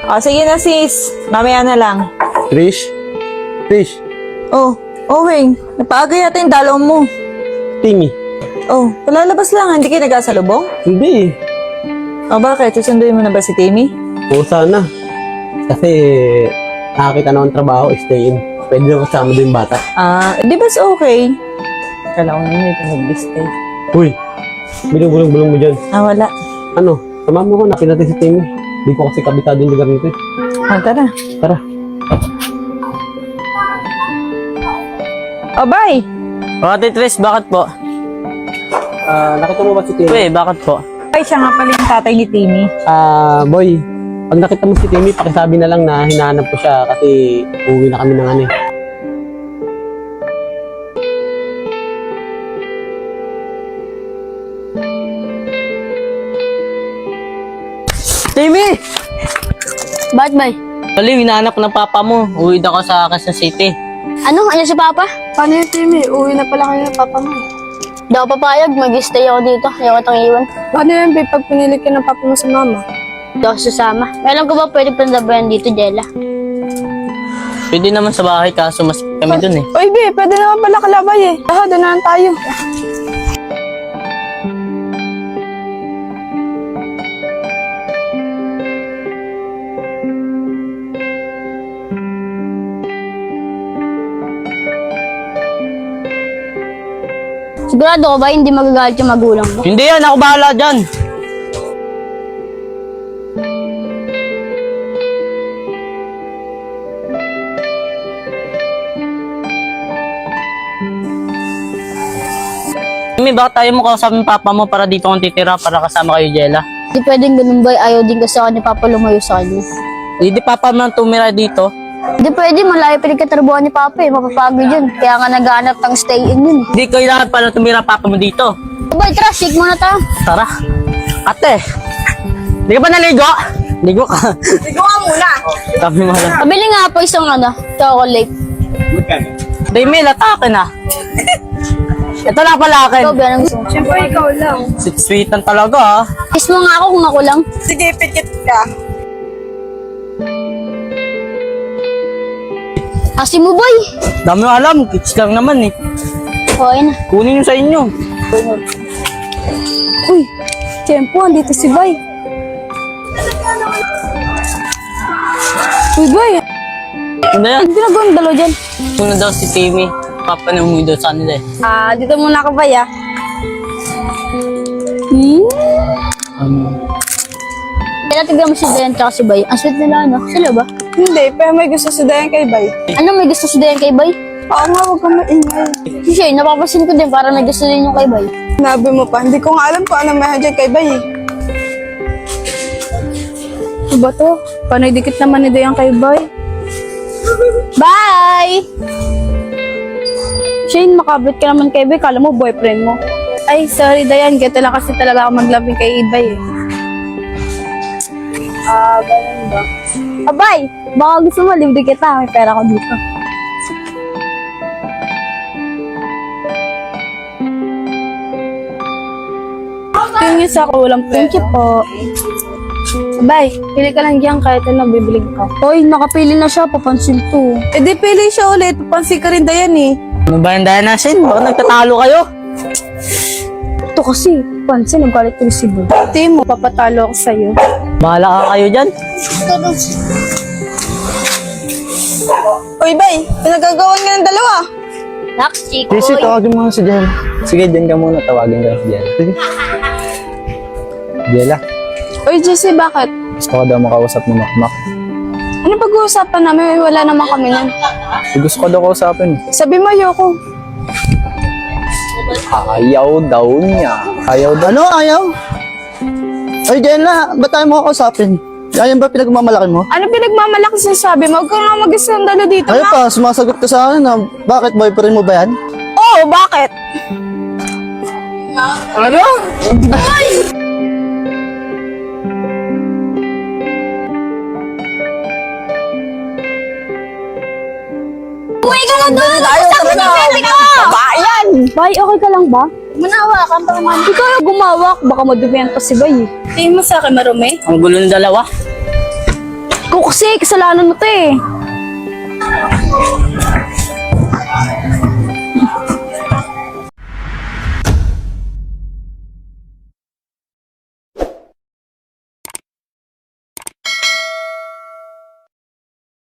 O, sige na sis. Mamaya na lang. Trish? Trish? Oh, Weng. Napaaga yata yung dalaw mo. Timmy? Oh, palalabas lang. Hindi kayo nagkasalubong? Hindi. O, bakit? Susunduin mo na ba si Timmy? Oo, sana. Kasi nakakita na akong trabaho, stay in. Pwede na kasama din yung bata. Di ba okay? Kala ko na ito mag-stay. Uy, binubulong-bulong mo dyan. Wala. Ano, samahan mo ko, nakita natin si Timmy. Di ko kasi kabitado yung lugar nito eh. Tara. Tara. O, bye! Ate Tres, bakit po? Nakita mo ba si Timmy? Uy, bakit po? Ay, siya nga pala yung tatay ni Timmy. Boy, pag nakita mo si Timmy, pakisabi na lang na hinahanap ko siya kasi uwi na kami ng ano eh. Timmy! Bakit ba? Bali, hinahanap ko ng papa mo. Uwi daw ka sa Quezon City. Ano? Ano si Papa? Paano yung Timmy? Uwi na pala kayo ng papa mo. Di ako papayag. Mag-stay ako dito. Ayaw ko itong iwan. Paano yung babe pag pinilit ka ng papa mo sa mama? Di ako sasama. Alam ko ba pwede pandabayan dito, Jella? Pwede naman sa bahay kaso mas kami dun eh. Uy, babe, pwede naman pala kalabay eh. Doon na lang tayo. Sigurado ko ba hindi magagalit yung magulang mo? Hindi yan, ako bahala dyan. Timmy, bakit tayo mo kausapin yung papa mo para dito kong titira para kasama kayo, Jella? Hindi pwedeng ganun ba? Ayaw din kasi ako ni Papa lumayo sa kanya. Hindi papa man tumira dito. Hindi pwede. Malayo pinagkatrabuhan ni Papa eh. Mapapagod yun. Kaya nga naghahanap ng stay-in yun eh. Hindi kailangan pala tumira papa mo dito. Abay, tara. Shake muna tayo. Tara. Ate, hindi ka ba naligo? Ligo ka. Ligo ka muna! Sabi mo lang. Pabili nga po isang chocolate. Timmy, latake na. Ito na pala akin. Ikaw, biyan ang gusto mo. Siyempre, ikaw lang. Sweet-sweetan talaga ah. Kiss mo nga ako kung ako lang. Sige, pikit ka. Kasi mo, boy. Dami mo alam, kids lang naman eh. Okay na. Kunin nyo sa inyo. Uy, Tiyempo, andito si Bay. Uy, Bay, Ano yan? ang ginagawa ng dalawa dyan? Una daw si Timmy. Papa na umuwi daw sa kanila eh. Dito muna ako, Bay, Kaya tignan mo si Dayan tsaka si Bay. Ang sweet nila, ano? Sila ba? Hindi, pero may gusto si Dayan kay Bay. Ano, may gusto si Dayan kay Bay? Oo nga, huwag kang maingay. Si Shay, napapasin ko din para may gusto din yung kay Bay. Nabi mo pa, hindi ko nga alam kung ano meron dyan kay Bay eh. Ano ba to? Panay dikit naman ni Dayan kay Bay. Bye! Shane, makabit ka naman kay Bay, kala mo boyfriend mo. Ay, sorry Dayan, ganito lang kasi talaga ako maglabing kay Bay eh. Ganun ba? Abay! Baka gusto mo, libre kita. May pera ko dito. Tingin sa ako, walang pera. Thank you po. Bay, pili ka lang diyan kahit ano, bibili ka. Hoy, nakapili na siya. Papansin to. Eh di pili siya ulit, papansin ka rin Dayan eh. Ano ba yung dahil nasin? Baka nagtatalo kayo. Ito kasi, pansin, nagalit ko si Bay. Timo, papatalo ako sa'yo. Bahala ka kayo dyan. Uy, Bay, pinagagawan nga ng dalawa. Next, Chico. Jesse, tawagin mo si Jella. Sige, dyan ka muna. Tawagin ka si Jella. Sige. Jella, Uy, Jesse, bakit? gusto ko daw makausap ng Makmak. Ano pag-uusapan namin? Wala naman kami nun. Gusto ko daw kausapin. Sabi mo, ayoko. Ayaw daw niya. Ayaw daw. Ano? Ayaw? Ay, Jella, ba't tayo mo kausapin? Ayan ba pinagmamalaki mo? Ano pinagmamalaki sabi mo? Huwag ka nga mag-iskandalo dito, Ay ma. pa, sumasagot ka sa akin na bakit boyfriend mo ba yan? Oo, bakit? Ano? Uy, ka na doon! Usap mo na pwede ko! Bayan! Bay, okay ka lang ba? Manawakan pa naman. Ikaw yung gumawak. Baka madumihan pa si Bay eh. Tingin mo sa akin, marumi? Ang gulo ng dalawa. Ikaw kasi, kasalanan mo to eh.